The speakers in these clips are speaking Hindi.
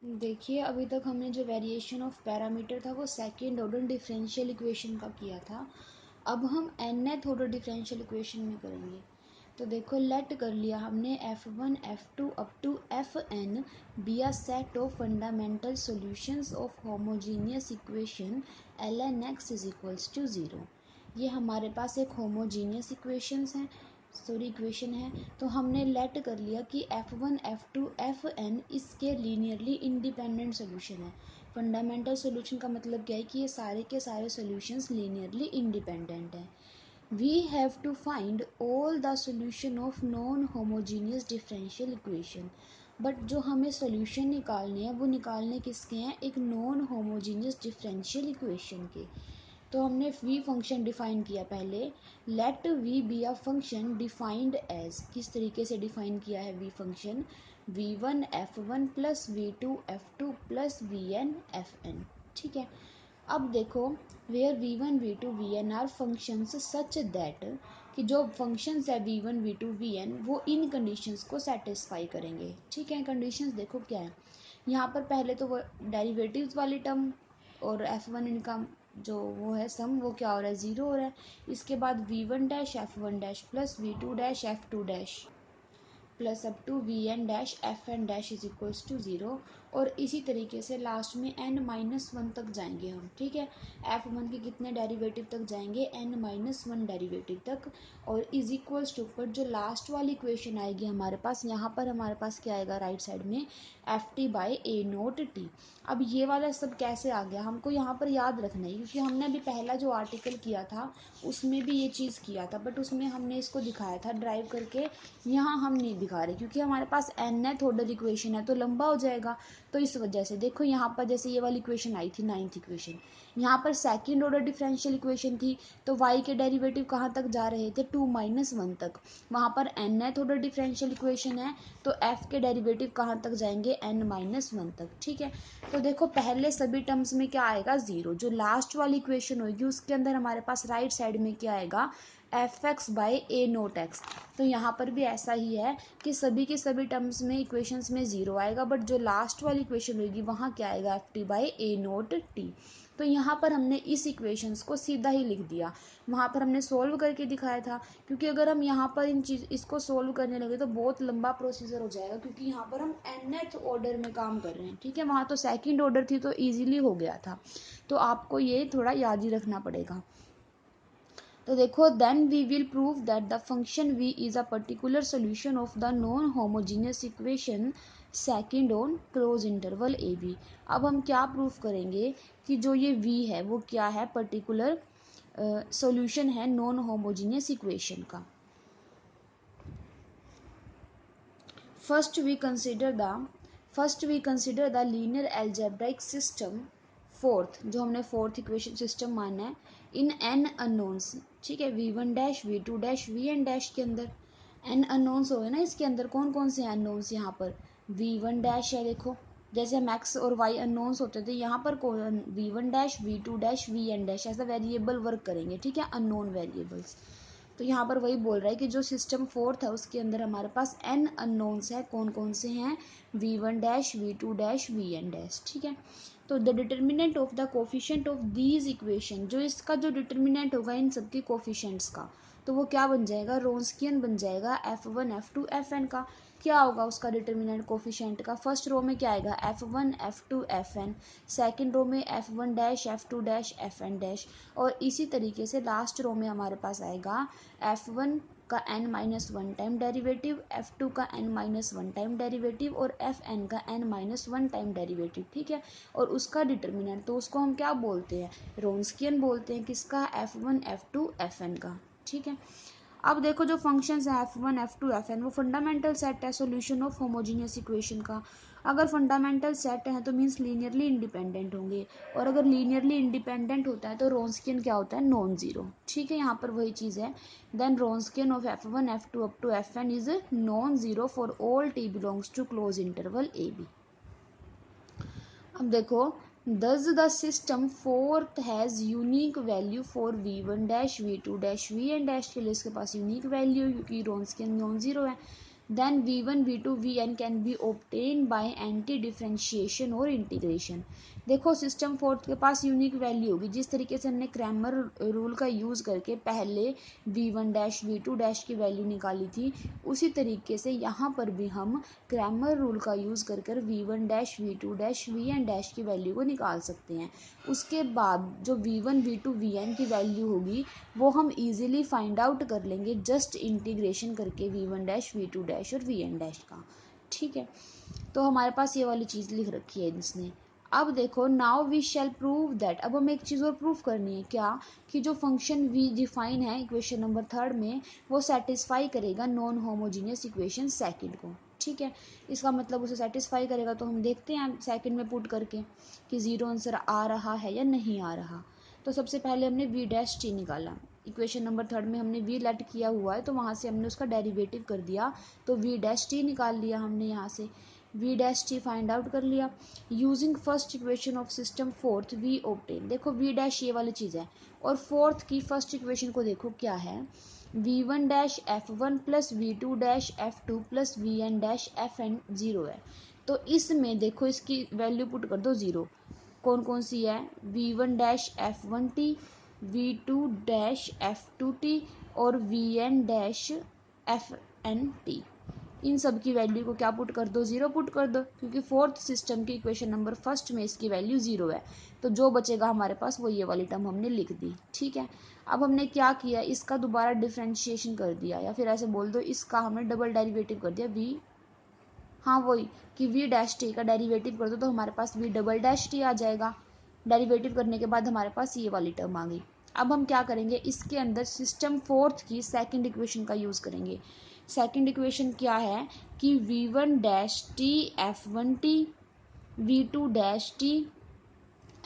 देखिए, अभी तक हमने जो वेरिएशन ऑफ पैरामीटर था वो सेकेंड ऑर्डर डिफरेंशियल इक्वेशन का किया था। अब हम nth ऑर्डर डिफरेंशियल इक्वेशन में करेंगे। तो देखो, लेट कर लिया हमने f1 f2 up to fn be a set of fundamental solutions of homogeneous equation ln x is equals to 0। ये हमारे पास एक होमोजीनियस इक्वेशन है। तो हमने लेट कर लिया कि f1 f2 fn इसके लीनियरली इंडिपेंडेंट सोल्यूशन है। फंडामेंटल सोल्यूशन का मतलब क्या है कि ये सारे के सारे सोल्यूशंस लीनियरली इंडिपेंडेंट हैं। We have to find all the solution of non homogeneous differential equation. But जो हमें सोल्यूशन निकालने हैं वो निकालने किसके हैं? एक नॉन होमोजीनियस डिफरेंशियल इक्वेशन के। तो हमने वी फंक्शन डिफाइन किया पहले। Let we be a function defined as, किस तरीके से डिफाइन किया है v function? v1 f1 plus v2 f2 plus vn fn। ठीक है। अब देखो, where v1 v2 vn are functions such that, कि जो फंक्शंस है v1 v2 vn वो इन कंडीशंस को सेटिस्फाई करेंगे। ठीक है। कंडीशंस देखो क्या है यहाँ पर। पहले तो वो डेरिवेटिव्स वाली टर्म और f1 इनका जो वो है सम, वो क्या हो रहा है? 0 हो रहा है। इसके बाद v1 dash f1 dash plus v2 dash f2 dash plus up to v N dash F N dash is equals to 0। और इसी तरीके से लास्ट में n-1 तक जाएंगे हम। ठीक है। f1 के कितने डेरिवेटिव तक जाएंगे? n-1 डेरिवेटिव तक। और इज इक्वल्स टू पर जो लास्ट वाली इक्वेशन आएगी हमारे पास, यहाँ पर हमारे पास क्या आएगा राइट साइड में? F T by A note T. अब ये वाला सब कैसे आ गया हमको यहाँ पर याद रखना है, क्योंकि हमने अभी पहला जो आर्टिकल किया था उसमें भी ये चीज़ किया था, बट उसमें हमने इसको दिखाया था ड्राइव करके। यहाँ हम नहीं दिखा रहे क्योंकि हमारे पास nth ऑर्डर इक्वेशन है तो लंबा हो जाएगा। तो इस वजह से देखो, यहाँ पर जैसे ये वाली इक्वेशन आई थी 9th इक्वेशन, यहाँ पर सेकंड ऑर्डर डिफरेंशियल इक्वेशन थी। तो y के डेरिवेटिव कहाँ तक जा रहे थे? 2-1 तक। वहाँ पर nth ऑर्डर डिफरेंशियल इक्वेशन है तो f के डेरिवेटिव कहाँ तक जाएंगे? n-1 तक। ठीक है। तो देखो, पहले सभी टर्म्स में क्या आएगा? 0। जो लास्ट वाली इक्वेशन होगी उसके अंदर हमारे पास राइट साइड में क्या आएगा? F x by A naught x. तो यहाँ पर भी ऐसा ही है कि सभी के सभी टर्म्स में इक्वेशंस में 0 आएगा, बट जो लास्ट वाली इक्वेशन होगी वहाँ क्या आएगा? F T by A note T. तो यहाँ पर हमने इस इक्वेशंस को सीधा ही लिख दिया। वहाँ पर हमने सोल्व करके दिखाया था, क्योंकि अगर हम यहाँ पर इसको सोल्व करने लगे तो बहुत लंबा प्रोसीजर हो जाएगा, क्योंकि यहाँ पर हम nth ऑर्डर में काम कर रहे हैं। ठीक है। वहाँ तो सेकंड ऑर्डर थी तो ईजिली हो गया था। तो आपको ये थोड़ा याद ही रखना पड़ेगा। तो देखो, then we will prove that the function v is a particular solution of the non homogeneous equation second on close interval A B. अब हम क्या प्रूफ करेंगे कि जो ये v है वो क्या है? पर्टिकुलर सॉल्यूशन है नॉन होमोजीनियस इक्वेशन का। First we consider the linear algebraic system, जो हमने फोर्थ इक्वेशन सिस्टम माना है, इन n अननोन्स। ठीक है। v1 dash v2 dash vn dash के अंदर n अननोन्स हो गए ना। इसके अंदर कौन कौन से अननोन्स? यहाँ पर v1 डैश है। देखो, जैसे हम x और y अननोन्स होते थे, यहाँ पर कौन? v1 dash v2 dash vn dash. ऐसा वेरिएबल वर्क करेंगे। ठीक है। Unknown variables. तो यहाँ पर वही बोल रहा है कि जो सिस्टम फोर्थ है उसके अंदर हमारे पास n अननोन्स है। कौन कौन से हैं? v1 dash v2 dash vn dash. ठीक है। तो the determinant of the coefficient of these equation, जो इसका जो डिटर्मिनेंट होगा इन सबके कोफिशिएंट्स का, तो वो क्या बन जाएगा? रोंस्कियन बन जाएगा f1 f2 fn का। क्या होगा उसका डिटर्मिनेंट कोफिशिएंट का? फर्स्ट रो में क्या आएगा? f1 f2 fn। Second row में f1 dash f2 dash fn dash. और इसी तरीके से लास्ट रो में हमारे पास आएगा f1 का n-1 टाइम डेरिवेटिव, f2 का n-1 टाइम डेरिवेटिव और fn का n-1 टाइम डेरिवेटिव। ठीक है। और उसका डिटर्मिनेंट, तो उसको हम क्या बोलते हैं? रोंस्कियन बोलते हैं। किसका? f1 f2 fn का। ठीक है। अब देखो, जो फंक्शंस हैं f1 f2 fn वो फंडामेंटल सेट है सॉल्यूशन ऑफ होमोजीनियस इक्वेशन का। अगर फंडामेंटल सेट है तो मीन्स लीनियरली इंडिपेंडेंट होंगे, और अगर लीनियरली इंडिपेंडेंट होता है तो रोंस्कियन क्या होता है? Non zero. ठीक है। यहाँ पर वही चीज़ है। Then Wronskian of f1 f2 up to fn is non zero for all t belongs to close interval A B. अब देखो, thus the system fourth has unique value for v1 dash v2 dash vn dash के लिए इसके पास यूनिक वैल्यू, क्योंकि रोंस्कियन नॉन जीरो है। Then v1 v2 vn can be obtain by anti differentiation और इंटीग्रेशन। देखो सिस्टम फोर्थ के पास यूनिक वैल्यू होगी। जिस तरीके से हमने क्रैमर रूल का यूज़ करके पहले v1 डैश v2 डैश की वैल्यू निकाली थी, उसी तरीके से यहाँ पर भी हम क्रैमर रूल का यूज़ कर v1 dash v2 dash vn dash की वैल्यू को निकाल सकते हैं। उसके बाद जो v1 v2 vn की वैल्यू होगी वो हम इजीली फाइंड आउट कर लेंगे जस्ट इंटीग्रेशन करके v1 डैश v2 डैश और vn डैश का। ठीक है, तो हमारे पास ये वाली चीज़ लिख रखी है इसने। अब देखो now we shall prove that, अब हमें एक चीज़ और प्रूव करनी है क्या, कि जो फंक्शन वी डिफाइन है इक्वेशन नंबर 3 में वो सेटिस्फाई करेगा नॉन होमोजीनियस इक्वेशन सेकंड को। ठीक है, इसका मतलब उसे सेटिस्फाई करेगा, तो हम देखते हैं सेकंड में पुट करके कि ज़ीरो आंसर आ रहा है या नहीं आ रहा। तो सबसे पहले हमने वी डैश टी निकाला। इक्वेशन नंबर 3 में हमने वी लेट किया हुआ है तो वहाँ से हमने उसका डेरिवेटिव कर दिया, तो वी डैश टी निकाल लिया हमने यहाँ से। V dash t find out कर लिया। Using first equation of system fourth we obtain, देखो वी डैश ये वाली चीज़ है और फोर्थ की फर्स्ट इक्वेशन को देखो क्या है, we one dash F one plus v two dash F two plus v N dash F n zero है। तो इसमें देखो इसकी वैल्यू पुट कर दो ज़ीरो। कौन कौन सी है, we one dash F one T, V two dash F two T और V N dash F N T. इन सब की वैल्यू को क्या पुट कर दो, ज़ीरो पुट कर दो, क्योंकि फोर्थ सिस्टम की इक्वेशन नंबर फर्स्ट में इसकी वैल्यू ज़ीरो है। तो जो बचेगा हमारे पास वो ये वाली टर्म हमने लिख दी। ठीक है, अब हमने क्या किया, इसका दोबारा डिफ्रेंशिएशन कर दिया, या फिर ऐसे बोल दो इसका हमने डबल डेरिवेटिव कर दिया वी, हाँ वही कि वी डैश टी का डेरिवेटिव कर दो तो हमारे पास वी डबल डैश टी आ जाएगा। डेरिवेटिव करने के बाद हमारे पास ये वाली टर्म आ गई। अब हम क्या करेंगे, इसके अंदर सिस्टम फोर्थ की सेकंड इक्वेशन का यूज़ करेंगे। सेकंड इक्वेशन क्या है कि V one dash T F one T, V two dash T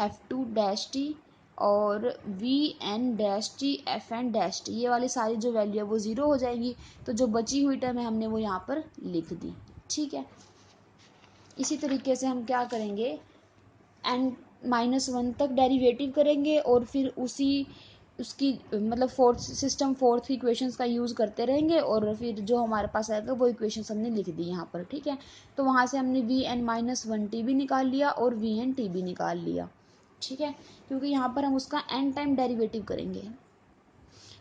F two dash T और V N dash T F N dash T, ये वाली सारी जो वैल्यू है वो ज़ीरो हो जाएगी। तो जो बची हुई टर्म है हमने वो यहाँ पर लिख दी। ठीक है, इसी तरीके से हम क्या करेंगे, n-1 तक डेरिवेटिव करेंगे और फिर उसकी मतलब फोर्थ इक्वेशंस का यूज़ करते रहेंगे और फिर जो हमारे पास आएगा वो इक्वेशंस हमने लिख दी यहाँ पर। ठीक है, तो वहाँ से हमने Vn-1t भी निकाल लिया और Vnt भी निकाल लिया। ठीक है, क्योंकि यहाँ पर हम उसका n टाइम डेरिवेटिव करेंगे।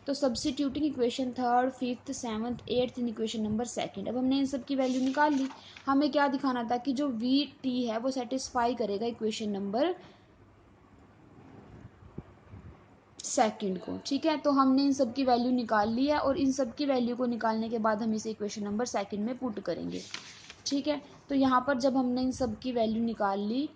तो substituting equation third fifth seventh eighth in equation number second, अब हमने इन सब की वैल्यू निकाल ली। हमें क्या दिखाना था कि जो वी टी है वो सेटिस्फाई करेगा इक्वेशन नंबर सेकंड को। ठीक है, तो हमने इन सब की वैल्यू निकाल ली है और इन सब की वैल्यू को निकालने के बाद हम इसे इक्वेशन नंबर सेकंड में पुट करेंगे। ठीक है, तो यहाँ पर जब हमने इन सब की वैल्यू निकाल ली,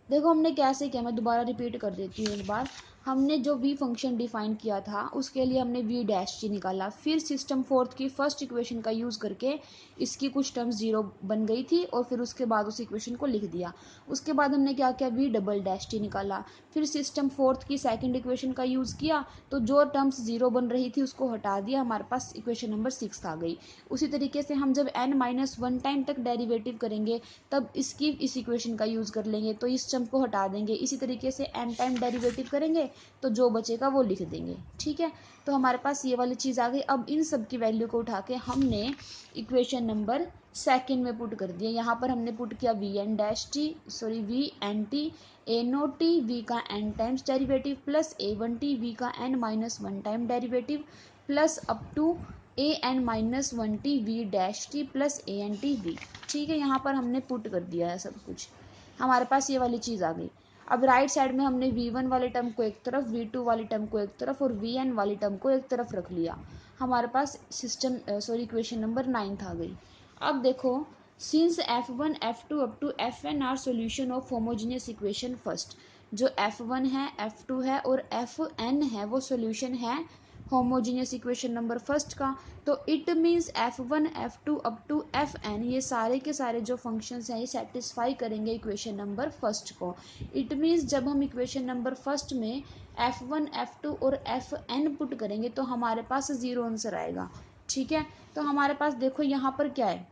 देखो हमने कैसे किया, मैं दोबारा रिपीट कर देती हूँ एक बार। हमने जो वी फंक्शन डिफाइन किया था उसके लिए हमने वी डैश टी निकाला, फिर सिस्टम फोर्थ की फर्स्ट इक्वेशन का यूज़ करके इसकी कुछ टर्म्स ज़ीरो बन गई थी और फिर उसके बाद उस इक्वेशन को लिख दिया। उसके बाद हमने क्या किया, वी डबल डैश टी निकाला, फिर सिस्टम फोर्थ की सेकंड इक्वेशन का यूज़ किया, तो जो टर्म्स ज़ीरो बन रही थी उसको हटा दिया, हमारे पास इक्वेशन नंबर 6 आ गई। उसी तरीके से हम जब n-1 टाइम तक डेरिवेटिव करेंगे तब इस इक्वेशन का यूज़ कर लेंगे, तो इस टर्म को हटा देंगे। इसी तरीके से n टाइम डेरिवेटिव करेंगे तो जो बचेगा वो लिख देंगे। ठीक है, तो हमारे पास ये वाली चीज़ आ गई। अब इन सब की वैल्यू को उठा के हमने इक्वेशन नंबर सेकंड में पुट कर दिया। यहाँ पर हमने पुट किया v n t a naught t v का n times derivative plus A1t v का n-1 time derivative plus up to an-1t v dash t plus ANT v. ठीक है, यहाँ पर हमने पुट कर दिया है सब कुछ, हमारे पास ये वाली चीज़ आ गई। अब राइट साइड में हमने v1 वाले टर्म को एक तरफ, v2 वाली टर्म को एक तरफ और vn वाली टर्म को एक तरफ रख लिया। हमारे पास इक्वेशन नंबर 9 आ गई। अब देखो, since f1 f2 up to fn are solution of homogeneous equation first, जो f1 है f2 है और fn है वो सॉल्यूशन है होमोजीनियस इक्वेशन नंबर फर्स्ट का। तो it means f1 f2 up to fn ये सारे के सारे जो फंक्शंस हैं ये सेटिस्फाई करेंगे इक्वेशन नंबर फर्स्ट को। इट मीन्स जब हम इक्वेशन नंबर फर्स्ट में f1 f2 और fn पुट करेंगे तो हमारे पास ज़ीरो आंसर आएगा। ठीक है, तो हमारे पास देखो यहाँ पर क्या है,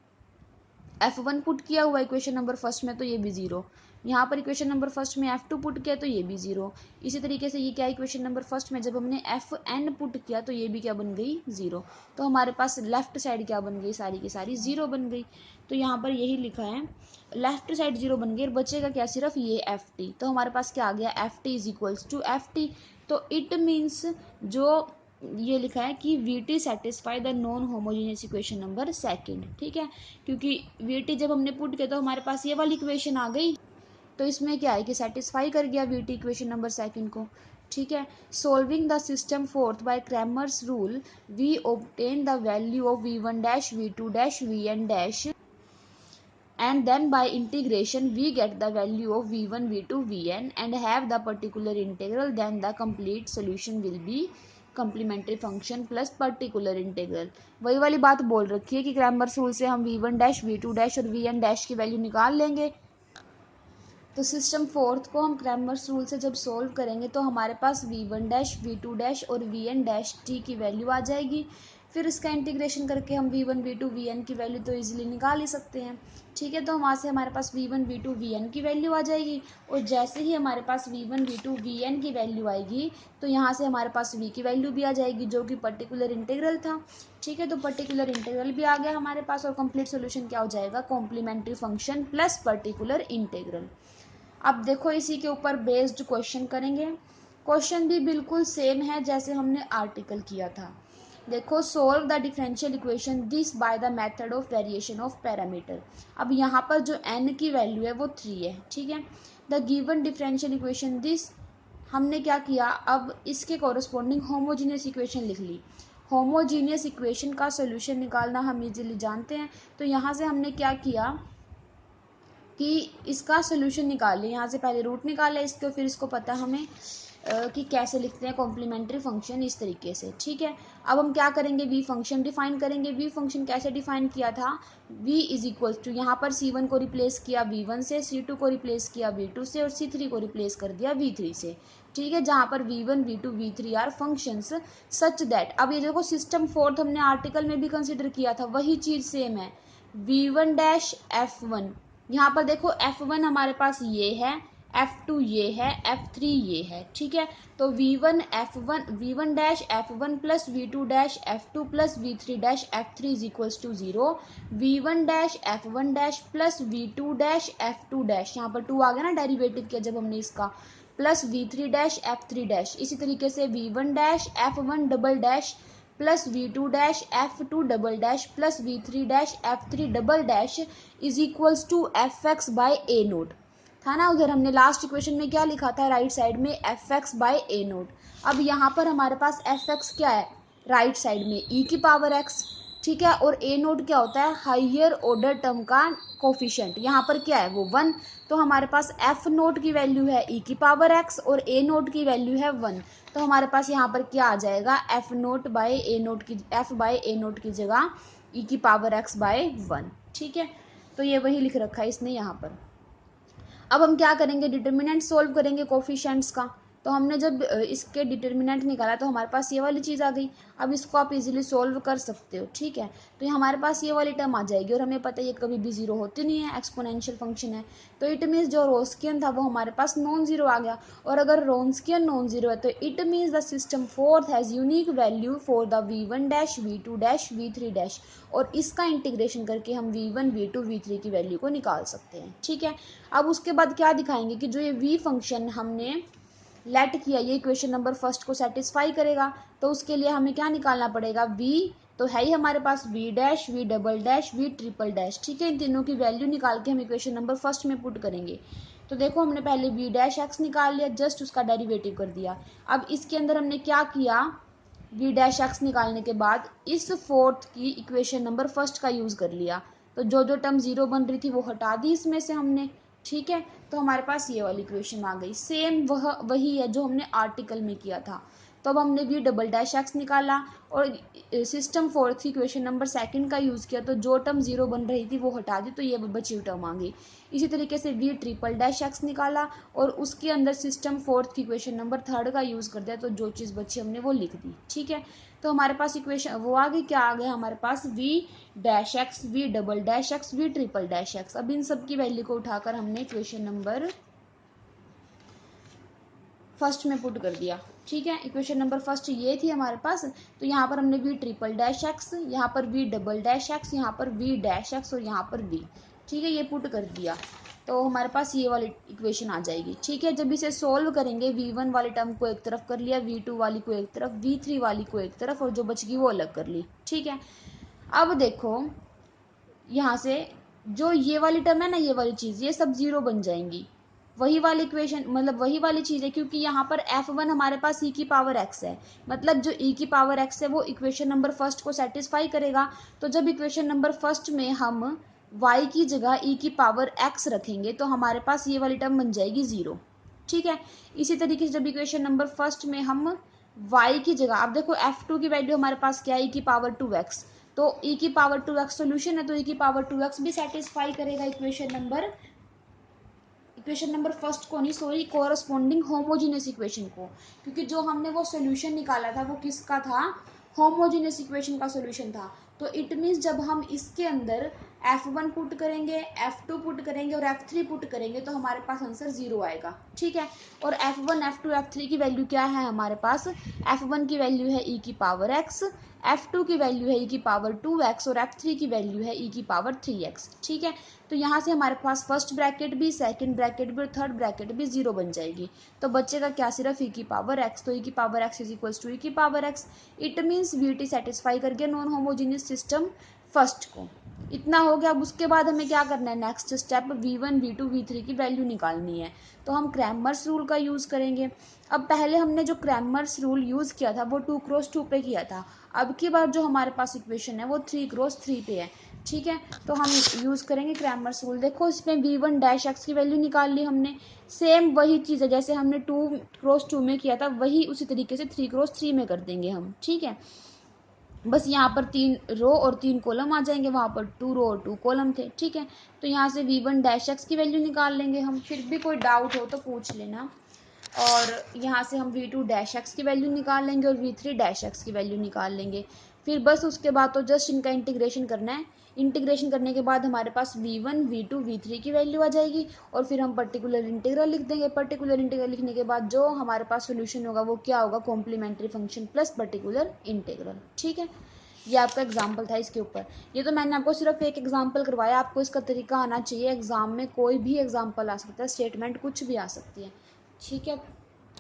F1 पुट किया हुआ इक्वेशन नंबर फर्स्ट में तो ये भी ज़ीरो, यहाँ पर इक्वेशन नंबर फर्स्ट में F2 पुट किया तो ये भी ज़ीरो। इसी तरीके से ये क्या इक्वेशन नंबर फर्स्ट में जब हमने Fn पुट किया तो ये भी क्या बन गई, ज़ीरो। तो हमारे पास लेफ्ट साइड क्या बन गई, सारी की सारी ज़ीरो बन गई। तो यहाँ पर यही लिखा है, लेफ्ट साइड ज़ीरो बन गई और बचेगा क्या, सिर्फ ये Ft। तो हमारे पास क्या आ गया, Ft is equals to Ft। तो इट मीन्स जो ये लिखा है कि Vt satisfy the non homogeneous equation number second, ठीक है। क्योंकि Vt जब हमने पुट किया तो हमारे पास ये वाली इक्वेशन आ गई, तो इसमें क्या है कि सेटिस्फाई कर गया Vt इक्वेशन नंबर सेकंड को, ठीक है। Solving the system fourth by Cramer's rule we obtain the value of v1 dash v2 dash vn dash and then by integration we get the value of v1 v2 vn and have the particular integral, then the complete solution will be complementary function plus particular integral। वही वाली बात बोल रखी है कि क्रैमर्स रूल से हम v1 डैश v2 डैश और vn डैश की वैल्यू निकाल लेंगे। तो सिस्टम फोर्थ को हम क्रैमर्स रूल से जब सोल्व करेंगे तो हमारे पास v1 डैश v2 डैश और vn डैश t की वैल्यू आ जाएगी। फिर इसका इंटीग्रेशन करके हम v1 v2 vn की वैल्यू तो इजीली निकाल ही सकते हैं, ठीक है। तो वहाँ से हमारे पास v1 v2 vn की वैल्यू आ जाएगी और जैसे ही हमारे पास v1 v2 vn की वैल्यू आएगी तो यहाँ से हमारे पास v की वैल्यू भी आ जाएगी जो कि पर्टिकुलर इंटीग्रल था, ठीक है। तो पर्टिकुलर इंटीग्रल भी आ गया हमारे पास और कंप्लीट सोल्यूशन क्या हो जाएगा, complementary function plus particular integral. अब देखो इसी के ऊपर बेस्ड क्वेश्चन करेंगे। क्वेश्चन भी बिल्कुल सेम है जैसे हमने आर्टिकल किया था। देखो, solve the differential equation this by the method of variation of parameter. अब यहाँ पर जो n की वैल्यू है वो 3 है, ठीक है। The given differential equation this, हमने क्या किया, अब इसके कॉरस्पॉन्डिंग होमोजीनियस इक्वेशन लिख ली। होमोजीनियस इक्वेशन का सोल्यूशन निकालना हम इजीली जानते हैं, तो यहाँ से हमने क्या किया कि इसका सोल्यूशन निकाल लें। यहाँ से पहले रूट निकाले इसको, फिर इसको पता हमें कि कैसे लिखते हैं कॉम्प्लीमेंट्री फंक्शन, इस तरीके से, ठीक है। अब हम क्या करेंगे, वी फंक्शन डिफाइन करेंगे। वी फंक्शन कैसे डिफाइन किया था, v इज इक्वल टू, यहाँ पर c1 को रिप्लेस किया v1 से, c2 को रिप्लेस किया v2 से और c3 को रिप्लेस कर दिया v3 से, ठीक है। जहाँ पर v1 v2 v3 are functions such that, अब ये देखो सिस्टम फोर्थ हमने आर्टिकल में भी कंसिडर किया था, वही चीज़ सेम है। v1 डैश f1, यहाँ पर देखो f1 हमारे पास ये है, f2 ये है, f3 ये है, ठीक है। तो v1 dash f1 plus v2 dash f2 plus v3 dash f3 is equals to 0। v1 dash f1 dash plus v2 dash f2 dash, यहाँ पर 2 आ गया ना डेरिवेटिव किया जब हमने इसका, plus v3 dash f3 dash. इसी तरीके से v1 dash f1 double dash plus v2 dash f2 double dash plus v3 dash f3 double dash is equals to fx by a naught था ना। उधर हमने लास्ट इक्वेशन में क्या लिखा था, राइट साइड में fx बाय a नोट। अब यहाँ पर हमारे पास fx क्या है, राइट साइड में e की पावर x, ठीक है। और a नोट क्या होता है, हाइयर ऑर्डर टर्म का कोफिशिएंट, यहाँ पर क्या है वो 1। तो हमारे पास f नोट की वैल्यू है e की पावर x और a नोट की वैल्यू है 1। तो हमारे पास यहाँ पर क्या आ जाएगा, f naught by a naught की, f बाय a नोट की जगह e की पावर x बाय 1, ठीक है। तो ये वही लिख रखा है इसने यहाँ पर। अब हम क्या करेंगे, डिटर्मिनेंट सोल्व करेंगे कोफिशिएंट्स का। तो हमने जब इसके डिटर्मिनेंट निकाला तो हमारे पास ये वाली चीज़ आ गई। अब इसको आप इजीली सोल्व कर सकते हो, ठीक है। तो ये हमारे पास ये वाली टर्म आ जाएगी और हमें पता है ये कभी भी जीरो होती नहीं है, एक्सपोनेंशियल फंक्शन है। तो इट मीन्स जो रोस्कियन था वो हमारे पास नॉन जीरो आ गया, और अगर रोस्कियन नॉन जीरो है तो it means the system fourth has unique value for the v1 dash v2 dash v3 dash, और इसका इंटीग्रेशन करके हम v1 v2 v3 की वैल्यू को निकाल सकते हैं, ठीक है। अब उसके बाद क्या दिखाएंगे कि जो ये v फंक्शन हमने लेट किया ये इक्वेशन नंबर फर्स्ट को सेटिस्फाई करेगा। तो उसके लिए हमें क्या निकालना पड़ेगा, v तो है ही हमारे पास v dash v double dash v triple dash, ठीक है। इन तीनों की वैल्यू निकाल के हम इक्वेशन नंबर फर्स्ट में पुट करेंगे। तो देखो हमने पहले v डैश x निकाल लिया, जस्ट उसका डेरिवेटिव कर दिया। अब इसके अंदर हमने क्या किया, v डैश x निकालने के बाद इस फोर्थ की इक्वेशन नंबर फर्स्ट का यूज़ कर लिया। तो जो जो टर्म जीरो बन रही थी वो हटा दी इसमें से हमने, ठीक है। तो हमारे पास ये वाली इक्वेशन आ गई, सेम वही है जो हमने आर्टिकल में किया था। तो अब हमने वी डबल डैश एक्स निकाला और सिस्टम फोर्थ की इक्वेशन नंबर सेकंड का यूज़ किया, तो जो टर्म जीरो बन रही थी वो हटा दी, तो ये बची हुई टर्म आ गई। इसी तरीके से वी ट्रिपल डैश एक्स निकाला और उसके अंदर सिस्टम फोर्थ की इक्वेशन नंबर थर्ड का यूज़ कर दिया, तो जो चीज़ बची हमने वो लिख दी। ठीक है, तो हमारे पास इक्वेशन वो आ गई, क्या आ गया हमारे पास, V dash X, V double dash X, V triple dash X. अब इन सब की वैल्यू को उठाकर हमने इक्वेशन नंबर फर्स्ट में पुट कर दिया। ठीक है, इक्वेशन नंबर फर्स्ट ये थी हमारे पास, तो यहाँ पर हमने वी ट्रिपल डैश एक्स, यहाँ पर वी डबल डैश एक्स, यहाँ पर वी डैश एक्स और यहाँ पर वी। ठीक है, ये पुट कर दिया, तो हमारे पास ये वाली इक्वेशन आ जाएगी। ठीक है, जब इसे सोल्व करेंगे, v1 वाली टर्म को एक तरफ कर लिया, v2 वाली को एक तरफ, v3 वाली को एक तरफ, और जो बच गई वो अलग कर ली। ठीक है, अब देखो यहाँ से जो ये वाली टर्म है ना, ये वाली चीज़, ये सब जीरो बन जाएंगी। वही वाली इक्वेशन, मतलब वही वाली चीज़ है, क्योंकि यहाँ पर f1 हमारे पास e की पावर x है, मतलब जो e की पावर x है वो इक्वेशन नंबर फर्स्ट को सेटिस्फाई करेगा। तो जब इक्वेशन नंबर फर्स्ट में हम y की जगह e की पावर x रखेंगे तो हमारे पास ये वाली टर्म बन जाएगी जीरो। ठीक है, इसी तरीके से जब इक्वेशन नंबर फर्स्ट में हम y की जगह, अब देखो f2 की वैल्यू हमारे पास क्या है, e की पावर 2x, तो e की पावर 2x सोल्यूशन है, तो e की पावर 2x भी सेटिस्फाई करेगा इक्वेशन नंबर फर्स्ट को नहीं, सॉरी, कोरस्पॉन्डिंग होमोजीनियस इक्वेशन को, क्योंकि जो हमने वो सोल्यूशन निकाला था वो किसका था, होमोजीनियस इक्वेशन का सोल्यूशन था। तो इट मीन्स जब हम इसके अंदर f1 पुट करेंगे, f2 पुट करेंगे और f3 पुट करेंगे तो हमारे पास आंसर जीरो आएगा। ठीक है, और f1 f2 f3 की वैल्यू क्या है हमारे पास, f1 की वैल्यू है e की पावर x, f2 की वैल्यू है e की पावर 2x और f3 की वैल्यू है e की पावर 3x। ठीक है, तो यहाँ से हमारे पास फर्स्ट ब्रैकेट भी, सेकंड ब्रैकेट भी और थर्ड ब्रैकेट भी जीरो बन जाएगी, तो बचेगा क्या, सिर्फ e की पावर x, तो e की power x is equals to e की power x। It means VT satisfy कर गया नॉन होमोजीनियस सिस्टम फर्स्ट को। इतना हो गया। अब उसके बाद हमें क्या करना है, next step v1 v2 v3 की वैल्यू निकालनी है, तो हम क्रैमर्स रूल का यूज़ करेंगे। अब पहले हमने जो क्रैमर्स रूल यूज़ किया था वो 2x2 पे किया था, अब की बार जो हमारे पास इक्वेशन है वो 3x3 पे है। ठीक है, तो हम यूज़ करेंगे क्रैमर्स रूल। देखो इसमें v1 डैश एक्स की वैल्यू निकाल ली हमने, सेम वही चीज़ है जैसे हमने 2x2 में किया था, वही उसी तरीके से 3x3 में कर देंगे हम। ठीक है, बस यहाँ पर 3 रो और 3 कॉलम आ जाएंगे, वहाँ पर 2 रो और 2 कॉलम थे। ठीक है, तो यहाँ से v1 डैश एक्स की वैल्यू निकाल लेंगे हम, फिर भी कोई डाउट हो तो पूछ लेना। और यहाँ से हम v2 डैश एक्स की वैल्यू निकाल लेंगे और v3 डैश एक्स की वैल्यू निकाल लेंगे। फिर बस उसके बाद तो जस्ट इनका इंटीग्रेशन करना है। इंटीग्रेशन करने के बाद हमारे पास v1 v2 v3 की वैल्यू आ जाएगी और फिर हम पर्टिकुलर इंटीग्रल लिख देंगे। पर्टिकुलर इंटीग्रल लिखने के बाद जो हमारे पास सोल्यूशन होगा वो क्या होगा, complementary function plus particular integral. ठीक है, ये आपका एग्जाम्पल था इसके ऊपर। ये तो मैंने आपको सिर्फ एक एग्जाम्पल करवाया, आपको इसका तरीका आना चाहिए। एग्जाम में कोई भी एग्जाम्पल आ सकता है, स्टेटमेंट कुछ भी आ सकती है। ठीक है।